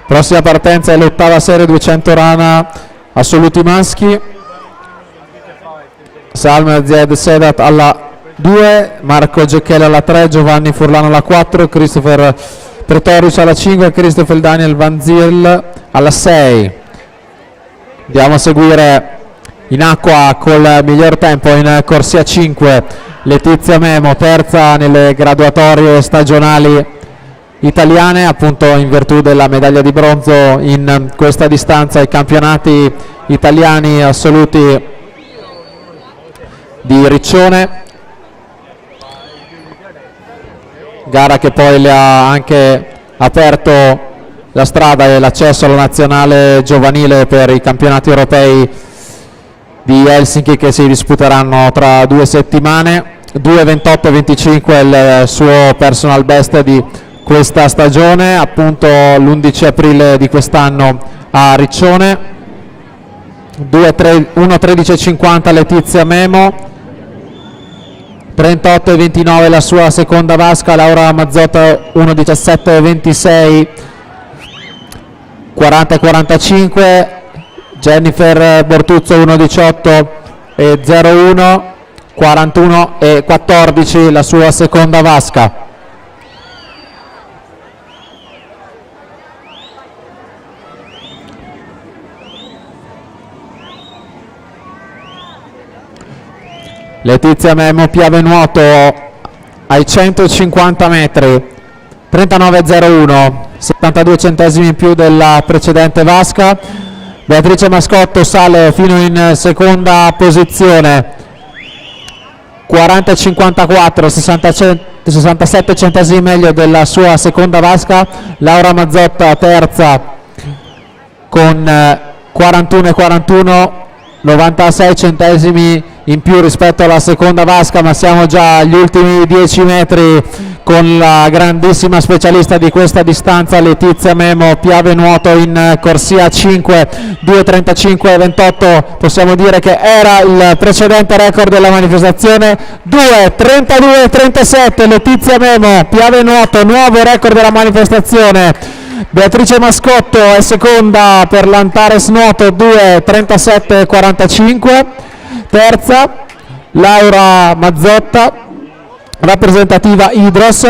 Prossima partenza è l'ottava serie 200 rana assoluti maschi. Salman Zied Sedat alla 2, Marco Gecchele alla 3, Giovanni Furlano alla 4, Christopher Pretorius alla 5, Christopher Daniel Van Ziel alla 6. Andiamo a seguire in acqua col miglior tempo in corsia 5 Letizia Memo, terza nelle graduatorie stagionali italiane, appunto in virtù della medaglia di bronzo in questa distanza ai campionati italiani assoluti di Riccione, gara che poi le ha anche aperto la strada e l'accesso alla nazionale giovanile per i campionati europei di Helsinki che si disputeranno tra 2 settimane. 2:28:25 è il suo personal best di questa stagione, appunto l'11 aprile di quest'anno a Riccione. 1:13:50 Letizia Memo, 38:29 la sua seconda vasca. Laura Mazzotta 1:17:26, 40:45 Jennifer Bortuzzo 1:18:01, 41:14 la sua seconda vasca. Letizia Memo, Piave nuoto ai 150 metri, 39:01, 72 centesimi in più della precedente vasca. Beatrice Mascotto sale fino in seconda posizione, 40:54, 67 centesimi meglio della sua seconda vasca. Laura Mazzotta terza con 41:41, 96 centesimi in più rispetto alla seconda vasca, ma siamo già agli ultimi 10 metri con la grandissima specialista di questa distanza Letizia Memo, Piave nuoto in corsia 5, 2:35:28, possiamo dire che era il precedente record della manifestazione. 2:32:37 Letizia Memo, Piave nuoto, nuovo record della manifestazione. Beatrice Mascotto è seconda per l'Antares nuoto, 2:37:45, terza Laura Mazzotta, rappresentativa Idros,